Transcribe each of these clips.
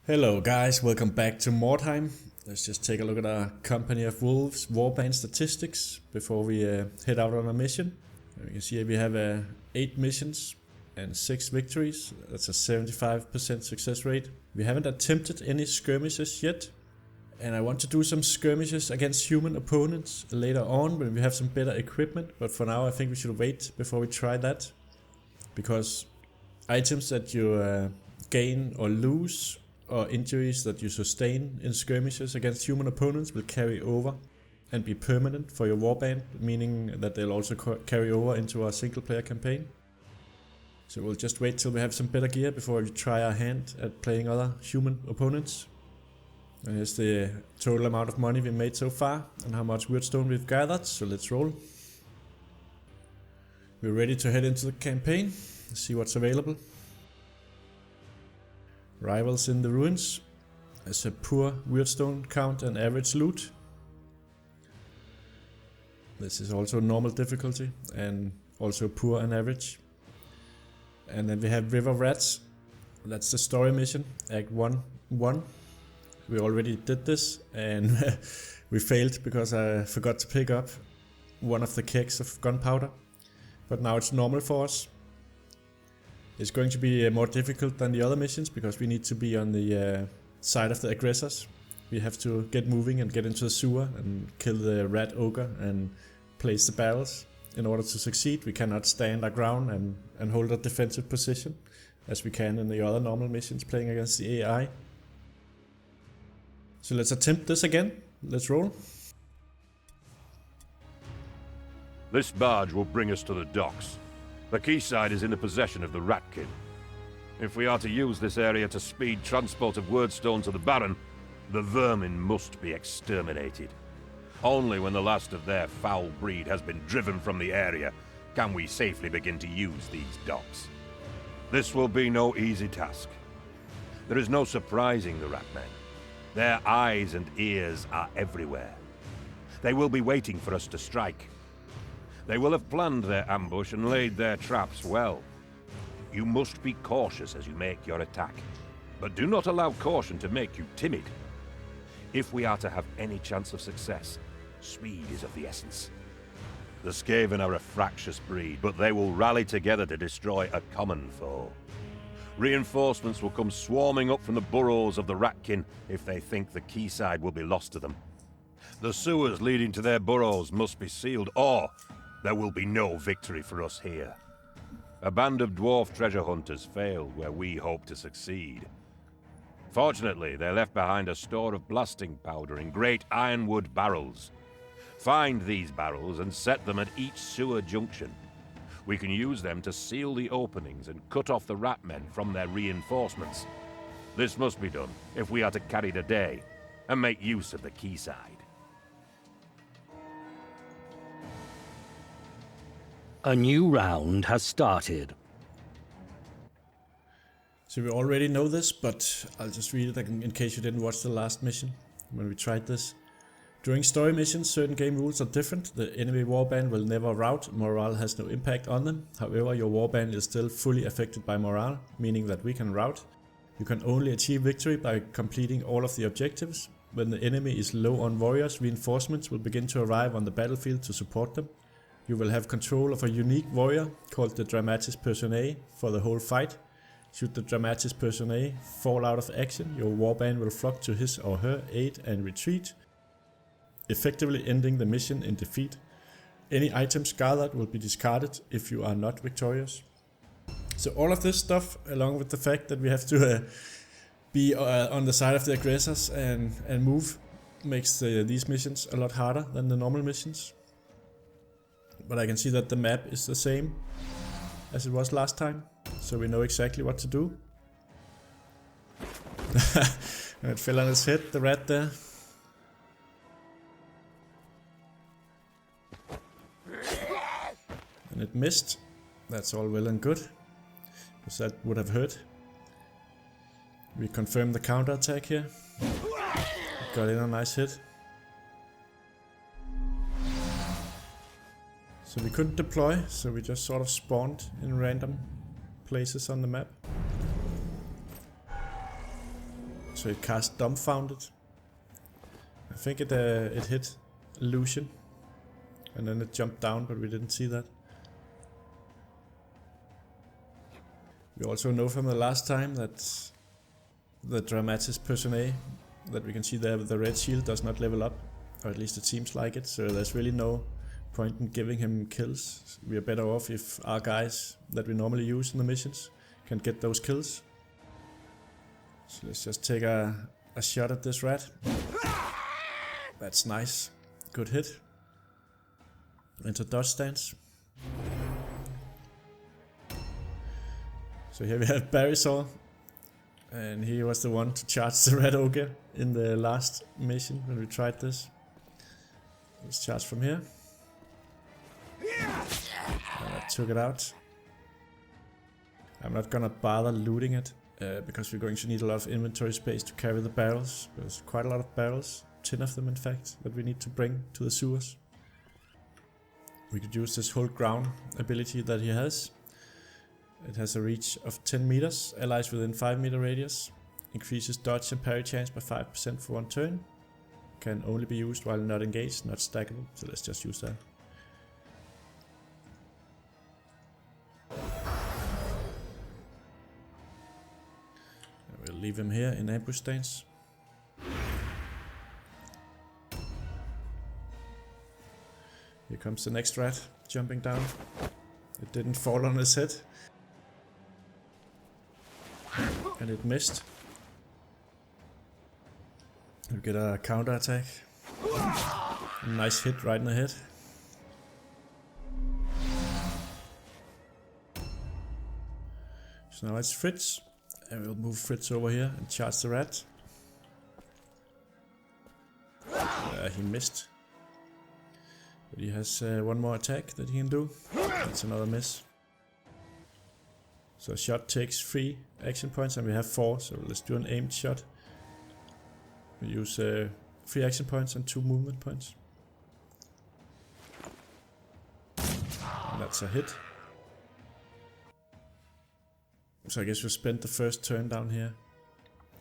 Hello guys, welcome back to Mordheim. Let's just take a look at our Company of Wolves warband statistics before we head out on a mission. You can see we have 8 missions and 6 victories. That's a 75% success rate. We haven't attempted any skirmishes yet. And I want to do some skirmishes against human opponents later on when we have some better equipment. But for now I think we should wait before we try that. Because items that you gain or lose, or injuries that you sustain in skirmishes against human opponents will carry over and be permanent for your warband, meaning that they'll also carry over into our single player campaign. So we'll just wait till we have some better gear before we try our hand at playing other human opponents. And here's the total amount of money we made so far and how much Wyrdstone we've gathered, so let's roll. We're ready to head into the campaign, see what's available. Rivals in the ruins. There's a poor Wyrdstone count and average loot. This is also normal difficulty and also poor and average. And then we have river rats. That's the story mission, Act 1. We already did this and we failed because I forgot to pick up one of the kegs of gunpowder. But now it's normal for us. It's going to be more difficult than the other missions because we need to be on the side of the aggressors. We have to get moving and get into the sewer and kill the rat ogre and place the barrels. In order to succeed, we cannot stand our ground and hold a defensive position as we can in the other normal missions playing against the AI. So let's attempt this again. Let's roll. This barge will bring us to the docks. The quayside is in the possession of the Ratkin. If we are to use this area to speed transport of Wyrdstone to the Baron, the vermin must be exterminated. Only when the last of their foul breed has been driven from the area can we safely begin to use these docks. This will be no easy task. There is no surprising the Ratmen. Their eyes and ears are everywhere. They will be waiting for us to strike. They will have planned their ambush and laid their traps well. You must be cautious as you make your attack, but do not allow caution to make you timid. If we are to have any chance of success, speed is of the essence. The Skaven are a fractious breed, but they will rally together to destroy a common foe. Reinforcements will come swarming up from the burrows of the Ratkin if they think the quayside will be lost to them. The sewers leading to their burrows must be sealed, or there will be no victory for us here. A band of dwarf treasure hunters failed where we hope to succeed. Fortunately, they left behind a store of blasting powder in great ironwood barrels. Find these barrels and set them at each sewer junction. We can use them to seal the openings and cut off the Ratmen from their reinforcements. This must be done if we are to carry the day and make use of the quayside. A new round has started. So we already know this, but I'll just read it in case you didn't watch the last mission when we tried this. During story missions, certain game rules are different. The enemy warband will never rout, morale has no impact on them. However, your warband is still fully affected by morale, meaning that we can rout. You can only achieve victory by completing all of the objectives. When the enemy is low on warriors, reinforcements will begin to arrive on the battlefield to support them. You will have control of a unique warrior called the Dramatis Personae for the whole fight. Should the Dramatis Personae fall out of action, your warband will flock to his or her aid and retreat, effectively ending the mission in defeat. Any items gathered will be discarded if you are not victorious. So all of this stuff, along with the fact that we have to be on the side of the aggressors and move, makes these missions a lot harder than the normal missions. But I can see that the map is the same as it was last time, so we know exactly what to do. And it fell on his head, the rat there. And it missed. That's all well and good, because that would have hurt. We confirm the counter attack here. Got in a nice hit. So we couldn't deploy, so we just sort of spawned in random places on the map. So it cast dumbfounded. I think it hit illusion, and then it jumped down, but we didn't see that. We also know from the last time that the Dramatis Personae that we can see there with the red shield does not level up, or at least it seems like it, so there's really no point in giving him kills. We are better off if our guys that we normally use in the missions can get those kills. So let's just take a shot at this rat. That's nice. Good hit. Into dodge stance. So here we have Barrysaw, and he was the one to charge the red ogre in the last mission when we tried this. Let's charge from here. I took it out. I'm not gonna bother looting it because we're going to need a lot of inventory space to carry the barrels. There's quite a lot of barrels, 10 of them in fact, that we need to bring to the sewers. We could use this hold ground ability that he has. It has a reach of 10 meters, allies within 5 meter radius, increases dodge and parry chance by 5% for 1 turn. Can only be used while not engaged, not stackable, so let's just use that. We'll leave him here in ambush stance. Here comes the next rat, jumping down. It didn't fall on his head. And it missed. We get a counter attack. A nice hit right in the head. So now it's Fritz. And we'll move Fritz over here and charge the rat. He missed. But he has one more attack that he can do. That's another miss. So a shot takes 3 action points and we have 4, so let's do an aimed shot. We use 3 action points and 2 movement points. And that's a hit. So I guess we'll spend the first turn down here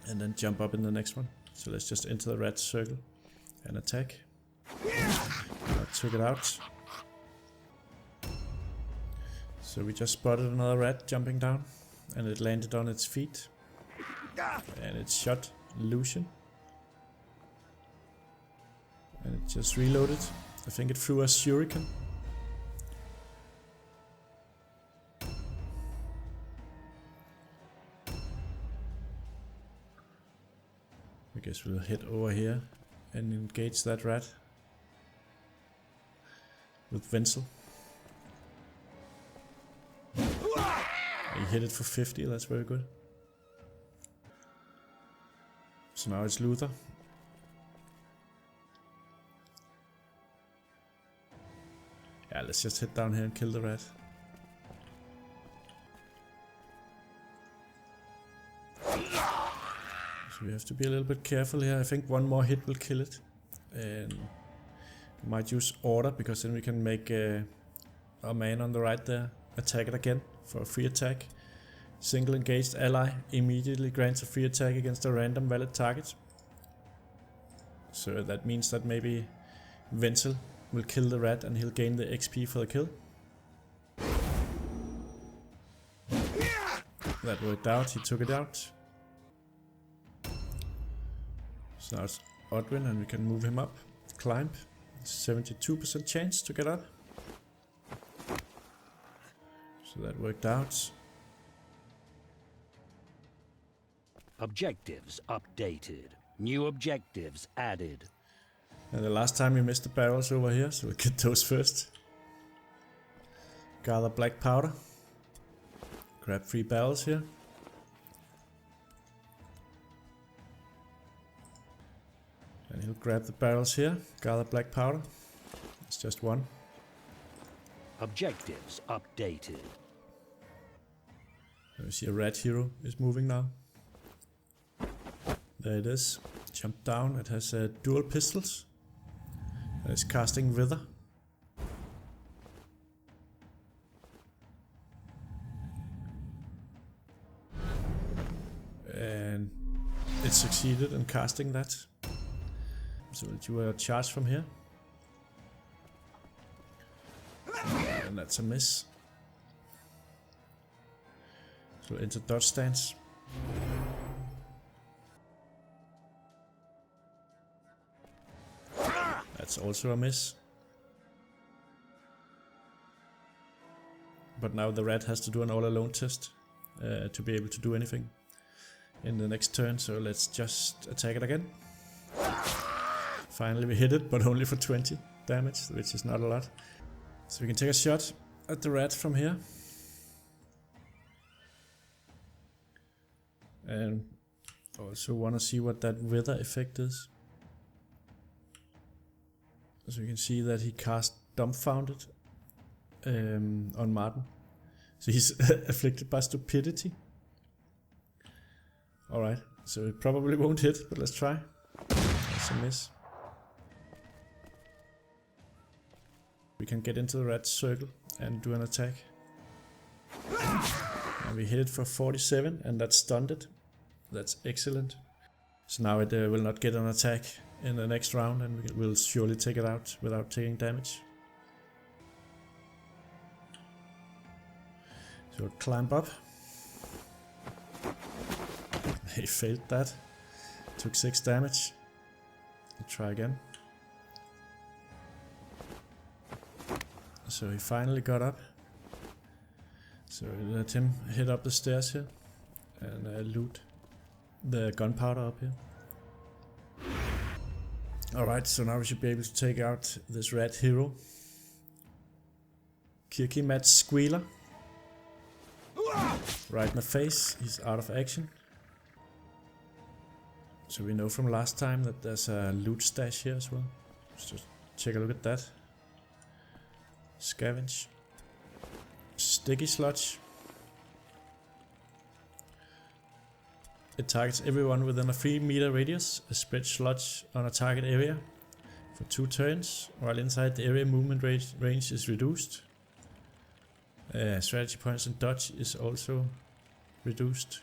and then jump up in the next one. So let's just enter the rat circle and attack. I took it out. So we just spotted another rat jumping down, and it landed on its feet, and it shot illusion, and it just reloaded. I think it threw a shuriken. I guess we'll head over here and engage that rat with Wenzel. He hit it for 50, that's very good. So now it's Luther. Yeah, let's just head down here and kill the rat. So we have to be a little bit careful here. I think one more hit will kill it. And we might use order, because then we can make our man on the right there attack it again for a free attack. Single engaged ally immediately grants a free attack against a random valid target. So that means that maybe Wenzel will kill the rat and he'll gain the XP for the kill. That worked out, he took it out. So now it's Odwin and we can move him up. Climb. 72% chance to get up. So that worked out. Objectives updated. New objectives added. And the last time we missed the barrels over here, so we'll get those first. Gather black powder. Grab 3 barrels here. And he'll grab the barrels here. Gather black powder. It's just 1. Objectives updated. You see a rat hero is moving now. There it is. Jump down. It has dual pistols. It's casting Wither. And it's succeeded in casting that. So we'll do a charge from here. And that's a miss. So into dodge stance. That's also a miss. But now the rat has to do an all-alone test to be able to do anything in the next turn, so let's just attack it again. Finally we hit it, but only for 20 damage, which is not a lot. So we can take a shot at the rat from here. And also want to see what that weather effect is. So you can see that he cast Dumbfounded on Martin. So he's afflicted by stupidity. Alright, so it probably won't hit, but let's try. That's a miss. We can get into the rat circle and do an attack. And we hit it for 47 and that stunned it. That's excellent. So now it will not get an attack in the next round and we will surely take it out without taking damage. So we'll climb up. He failed that. Took 6 damage. We'll try again. So he finally got up. So we let him hit up the stairs here and loot the gunpowder up here. Alright, so now we should be able to take out this rat hero. Kirkimat Squealer. Right in the face, he's out of action. So we know from last time that there's a loot stash here as well. Let's just take a look at that. Scavenge. Sticky sludge. It targets everyone within a 3-meter radius. Spread sludge on a target area for 2 turns, while inside the area movement range is reduced. Strategy points and dodge is also reduced.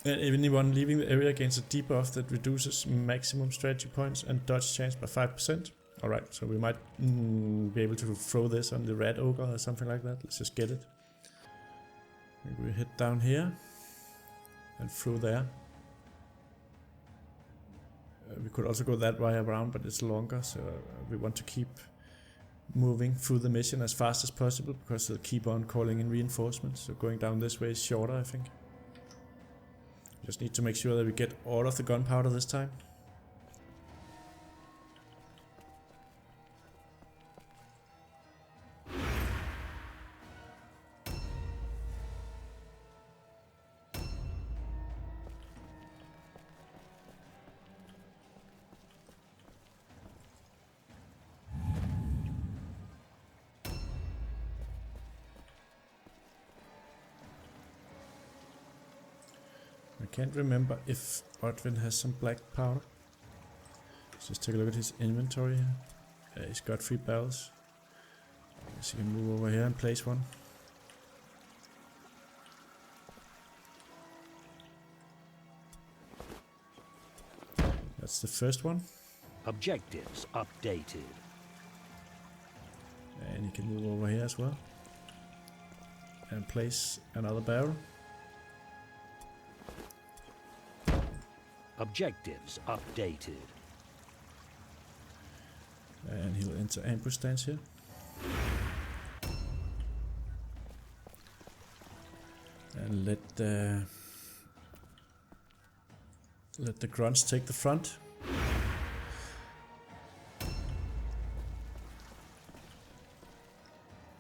And anyone leaving the area gains a debuff that reduces maximum strategy points and dodge chance by 5%. Alright, so we might be able to throw this on the rat ogre or something like that. Let's just get it. We hit down here and through there. We could also go that way around, but it's longer, so we want to keep moving through the mission as fast as possible because they'll keep on calling in reinforcements. So going down this way is shorter, I think. Just need to make sure that we get all of the gunpowder this time. I can't remember if Odwin has some black powder. Let's just take a look at his inventory here. He's got 3 barrels. So you can move over here and place one. That's the first one. Objectives updated. And you can move over here as well. And place another barrel. Objectives updated. And he'll enter ambush stance here. And let the grunts take the front.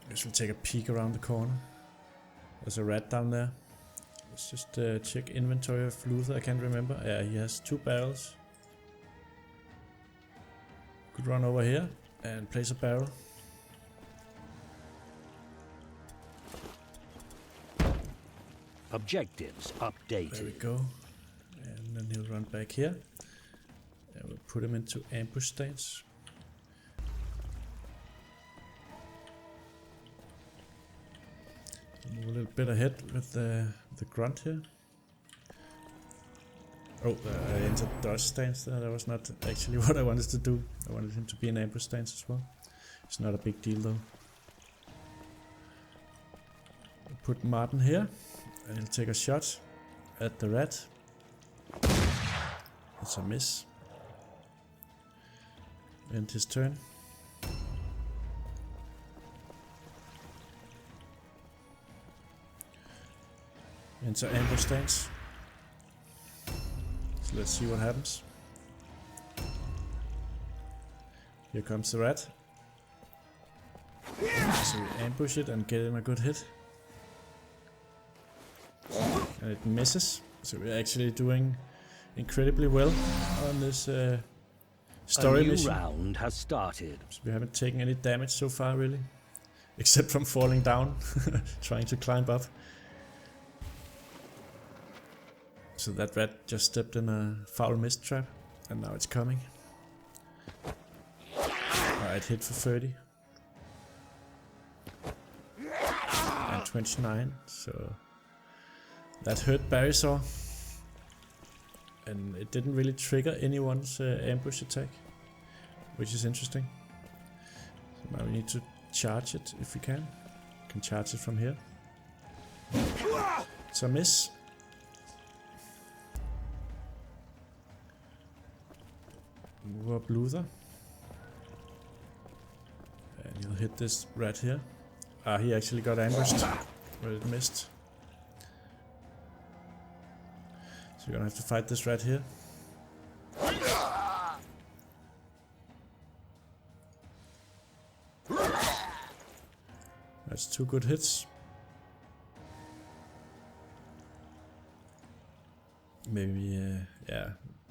Guess we'll take a peek around the corner. There's a rat down there. Let's just check inventory of Luther. I can't remember. Yeah, he has 2 barrels. Could run over here and place a barrel. Objectives updated. There we go. And then he'll run back here. And we'll put him into ambush stance. Move a little bit ahead with the grunt here. Oh, I entered dodge stance there. That was not actually what I wanted to do. I wanted him to be in ambush stance as well. It's not a big deal though. Put Martin here, and he'll take a shot at the rat. It's a miss. End his turn. Enter ambush stance. So let's see what happens. Here comes the rat. So we ambush it and get him a good hit. And it misses. So we're actually doing incredibly well on this story mission. A new round has started. So we haven't taken any damage so far really. Except from falling down, trying to climb up. So that rat just stepped in a foul mist trap, and now it's coming. Alright, hit for 30. And 29, so that hurt Barrysaw. And it didn't really trigger anyone's ambush attack, which is interesting. So now we need to charge it if we can. We can charge it from here. It's a miss. Move up Luther. And he'll hit this rat here. Ah, he actually got ambushed, but it missed. So we're gonna have to fight this rat here. That's 2 good hits. Maybe, yeah,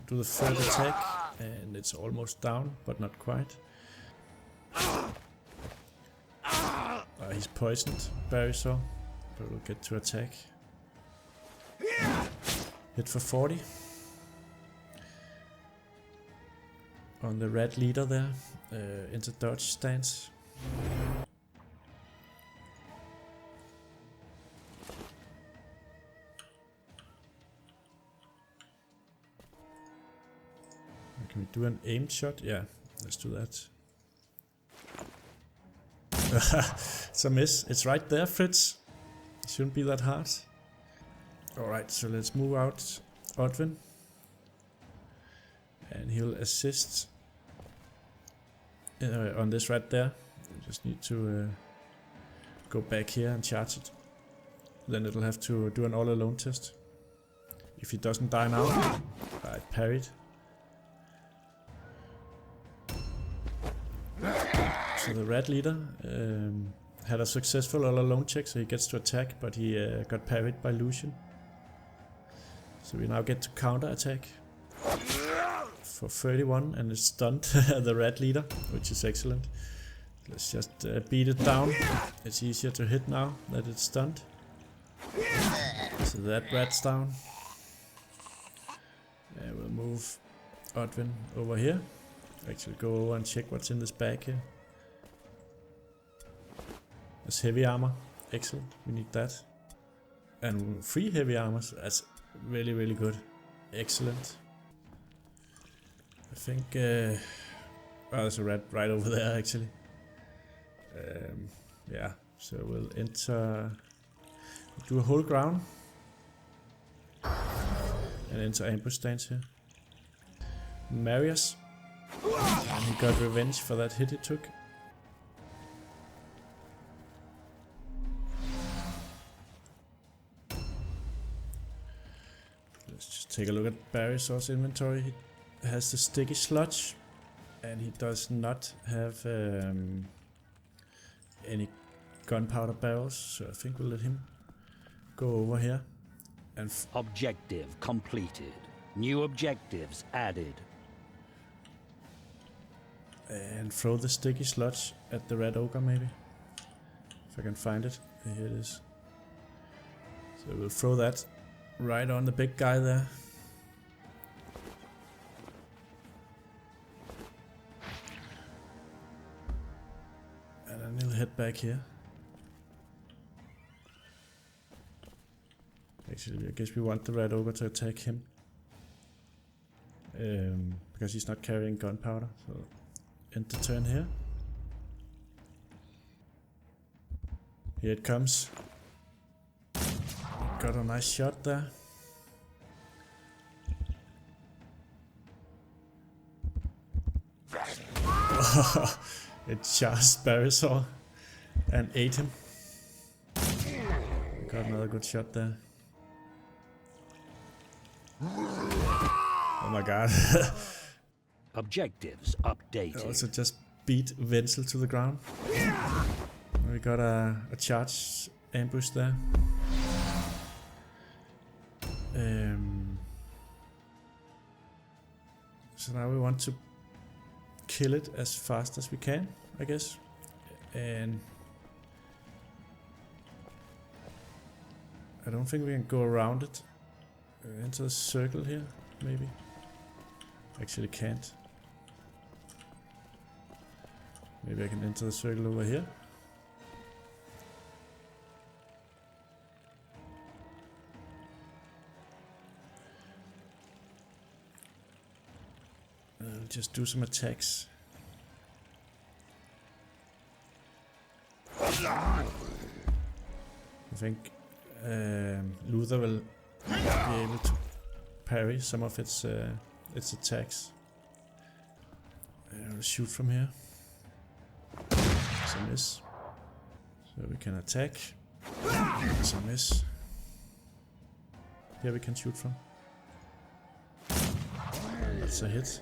do the third attack. And it's almost down, but not quite. He's poisoned, Barrysaw, but we'll get to attack. Hit for 40. On the rat leader there, into dodge stance. Can we do an aimed shot? Yeah, let's do that. It's a miss. It's right there, Fritz. It shouldn't be that hard. Alright, so let's move out Odwin. And he'll assist on this right there. We just need to go back here and charge it. Then it'll have to do an all-alone test. If he doesn't die now, I parried. So the rat leader had a successful all-alone check, so he gets to attack, but he got parried by Lucian. So we now get to counter-attack for 31, and it's stunned the rat leader, which is excellent. Let's just beat it down. It's easier to hit now that it's stunned. So that rat's down. And we'll move Odwin over here. Actually go over and check what's in this bag here. There's heavy armor. Excellent. We need that. And 3 heavy armors. That's really, really good. Excellent. I think... oh, there's a rat right over there actually. Yeah, so we'll enter... do a whole ground. And enter ambush stance here. Marius. And he got revenge for that hit he took. Let's just take a look at Barrysaw's inventory. He has the sticky sludge, and he does not have any gunpowder barrels, so I think we'll let him go over here. And Objective completed. New objectives added. And throw the sticky sludge at the red ogre maybe. If I can find it. Here it is. So we'll throw that right on the big guy there. And then he'll head back here. Actually, I guess we want the red ogre to attack him. because he's not carrying gunpowder. So end the turn here. Here it comes. Got a nice shot there. It charged Barrisaur and ate him. Got another good shot there. Oh my god. Objectives updated. Also just beat Wenzel to the ground. We got a charge ambush there. So now we want to kill it as fast as we can, I guess. And I don't think we can go around it. Into the circle here, maybe. Actually can't. Maybe I can enter the circle over here. Just do some attacks. I think Luther will be able to parry some of its attacks. I'll shoot from here. It's a miss. So we can attack. It's a miss. Here we can shoot from. That's a hit.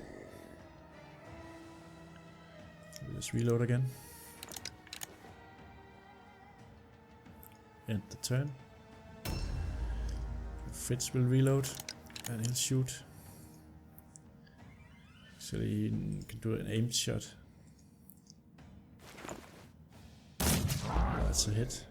Just reload again. End the turn. Fritz will reload and he'll shoot. So he can do an aimed shot. That's a hit.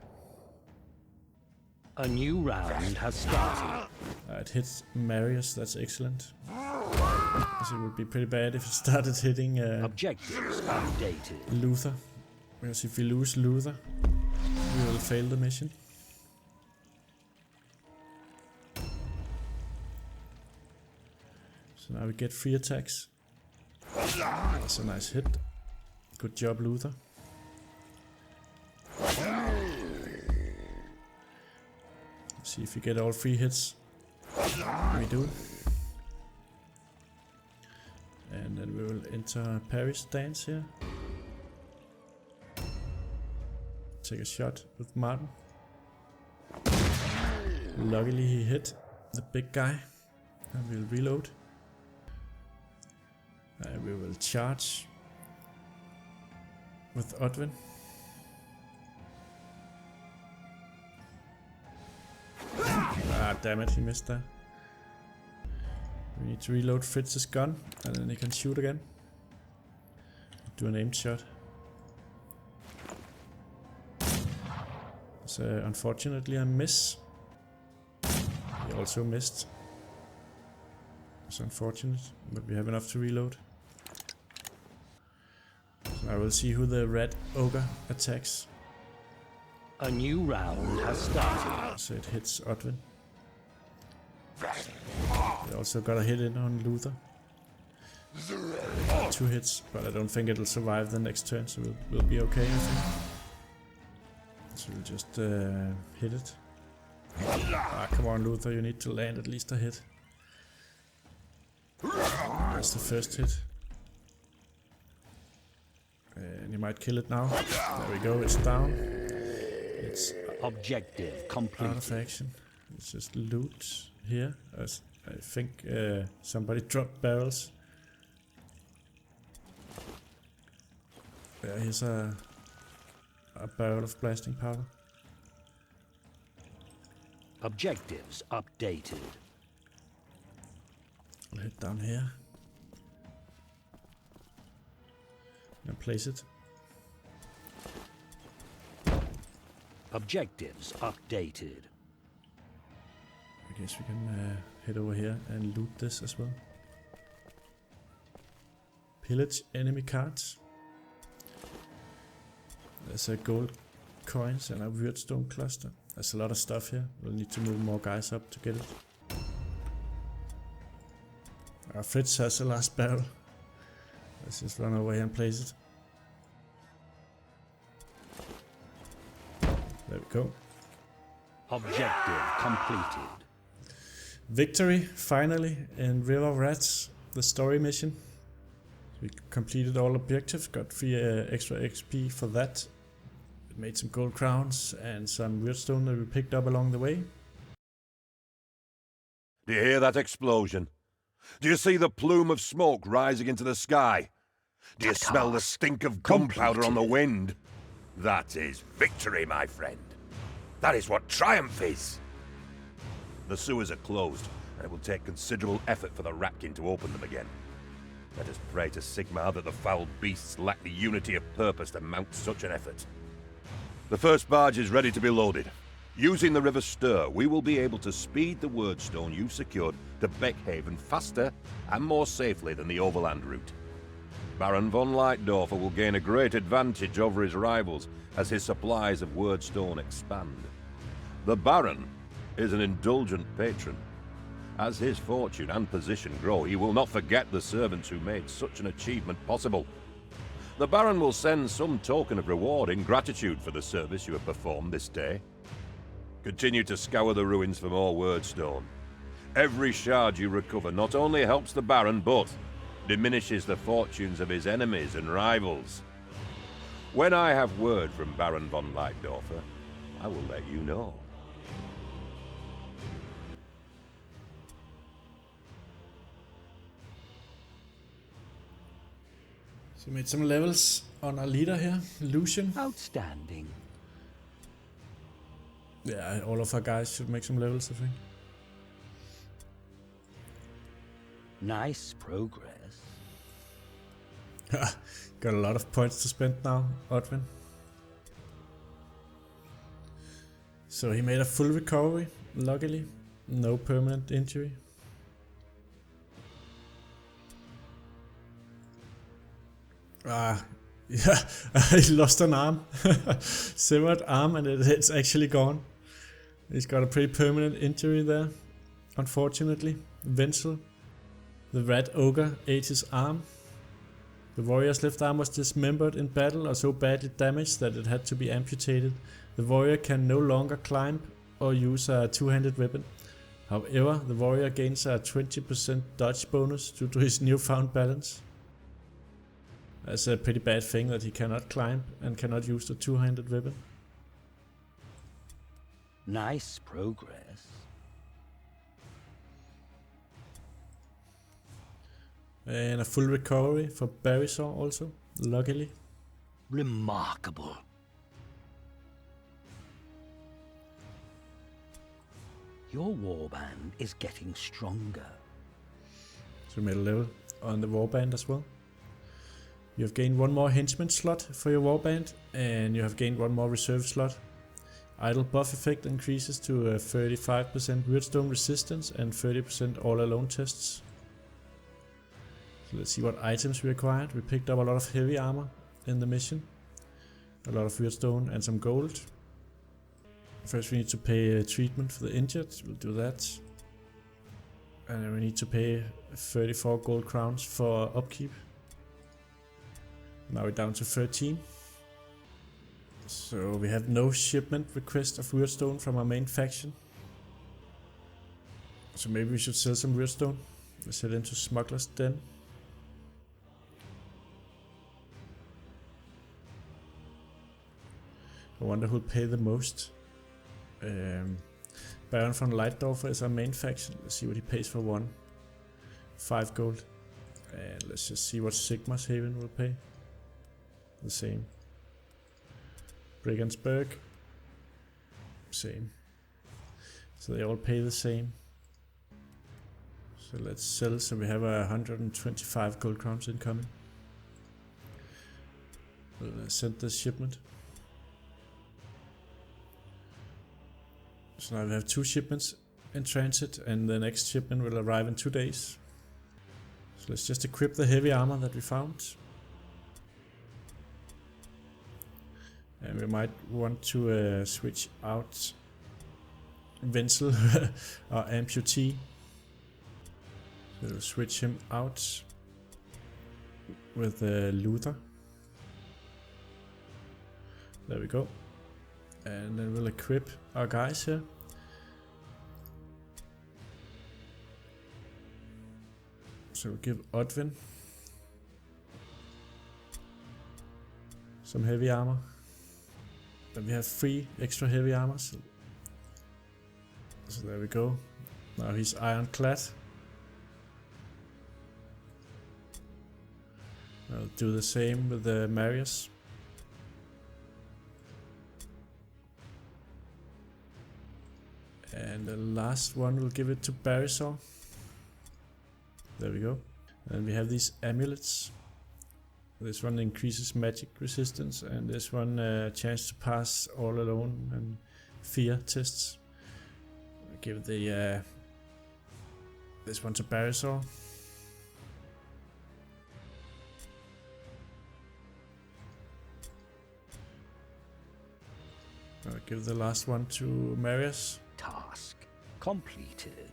A new round has started. It hits Marius, that's excellent. Because it would be pretty bad if it started hitting Objectives updated. Luther. Because if we lose Luther, we will fail the mission. So now we get 3 attacks. That's a nice hit. Good job, Luther. Let's see if we get all 3 hits. We do. And then we will enter Paris dance here. Take a shot with Martin. Luckily he hit the big guy. And we'll reload. And we will charge with Odwin. Ah, damn it, he missed that. We need to reload Fritz's gun, and then he can shoot again. Do an aimed shot. So unfortunately a miss. He also missed. It's unfortunate, but we have enough to reload. So I will see who the red ogre attacks. A new round has started. So it hits Odwin. We also got a hit in on Luther. 2 hits, but I don't think it'll survive the next turn, so we'll be okay, I think. So we'll just hit it. Ah, come on, Luther, you need to land at least a hit. That's the first hit. And you might kill it now. There we go, it's down. It's Objective complete. out of action. It's just loot here. As I think somebody dropped barrels. Yeah, here's a barrel of blasting powder. Objectives updated. I'll head down here and place it. Objectives updated. I guess we can head over here and loot this as well. Pillage enemy cards. There's a gold coins and a Wyrdstone cluster. There's a lot of stuff here. We'll need to move more guys up to get it. Fritz has the last barrel. Let's just run away and place it. There we go. Objective completed. Victory, finally, in River of Rats, the story mission. We completed all objectives, got 3 extra XP for that. We made some gold crowns and some Wyrdstone that we picked up along the way. Do you hear that explosion? Do you see the plume of smoke rising into the sky? Do you smell the stink of gunpowder on the wind? That is victory, my friend. That is what triumph is. The sewers are closed, and it will take considerable effort for the Ratkin to open them again. Let us pray to Sigmar that the foul beasts lack the unity of purpose to mount such an effort. The first barge is ready to be loaded. Using the River Stir, we will be able to speed the Wyrdstone you've secured to Beckhaven faster and more safely than the overland route. Baron von Leitdorfer will gain a great advantage over his rivals as his supplies of Wyrdstone expand. The Baron is an indulgent patron. As his fortune and position grow, he will not forget the servants who made such an achievement possible. The Baron will send some token of reward in gratitude for the service you have performed this day. Continue to scour the ruins for more Wyrdstone. Every shard you recover not only helps the Baron, but diminishes the fortunes of his enemies and rivals. When I have word from Baron von Leitdorfer, I will let you know. So we made some levels on our leader here, Lucian. Outstanding. Yeah, all of our guys should make some levels, I think. Nice progress. Got a lot of points to spend now, Odwin. So he made a full recovery, luckily. No permanent injury. Yeah, he lost an arm. Severed arm, and it's actually gone. He's got a pretty permanent injury there, unfortunately. Wenzel, the rat ogre, ate his arm. The warrior's left arm was dismembered in battle or so badly damaged that it had to be amputated. The warrior can no longer climb or use a two-handed weapon. However, the warrior gains a 20% dodge bonus due to his newfound balance. That's a pretty bad thing that he cannot climb and cannot use the two-handed weapon. Nice progress. And a full recovery for Barisor also, luckily. Remarkable. Your warband is getting stronger. So we made a level on the warband as well. You have gained one more henchman slot for your warband, and you have gained one more reserve slot. Idle buff effect increases to 35% Wyrdstone resistance and 30% all alone tests. So let's see what items we acquired. We picked up a lot of heavy armor in the mission, a lot of Wyrdstone and some gold. First we need to pay treatment for the injured, we'll do that. And then we need to pay 34 gold crowns for upkeep. Now we're down to 13. So we have no shipment request of Wyrdstone from our main faction. So maybe we should sell some Wyrdstone. Let's head into Smuggler's Den. I wonder who'll pay the most. Baron von Leitdorfer is our main faction. Let's see what he pays for one. 5 gold. And let's just see what Sigmar's Haven will pay. The same. Brigandsburg. Same. So they all pay the same. So let's sell, so we have 125 gold crowns incoming. We'll send this shipment. So now we have 2 shipments in transit, and the next shipment will arrive in 2 days. So let's just equip the heavy armor that we found. And we might want to switch out Wenzel, our amputee. We'll switch him out with Luther. There we go. And then we'll equip our guys here. So we'll give Odwin some heavy armor. Then we have 3 extra heavy armor. So there we go. Now he's ironclad. I'll do the same with the Marius. And the last one we'll give it to Barisor. There we go. And we have these amulets. This one increases magic resistance, and this one chance to pass all alone and fear tests. I'll give the this one to Barisor. I'll give the last one to Marius. Task completed.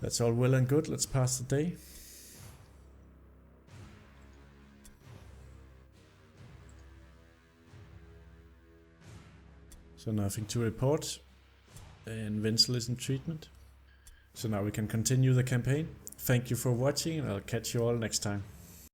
That's all well and good. Let's pass the day. So nothing to report. And Wenzel is in treatment. So now we can continue the campaign. Thank you for watching, and I'll catch you all next time.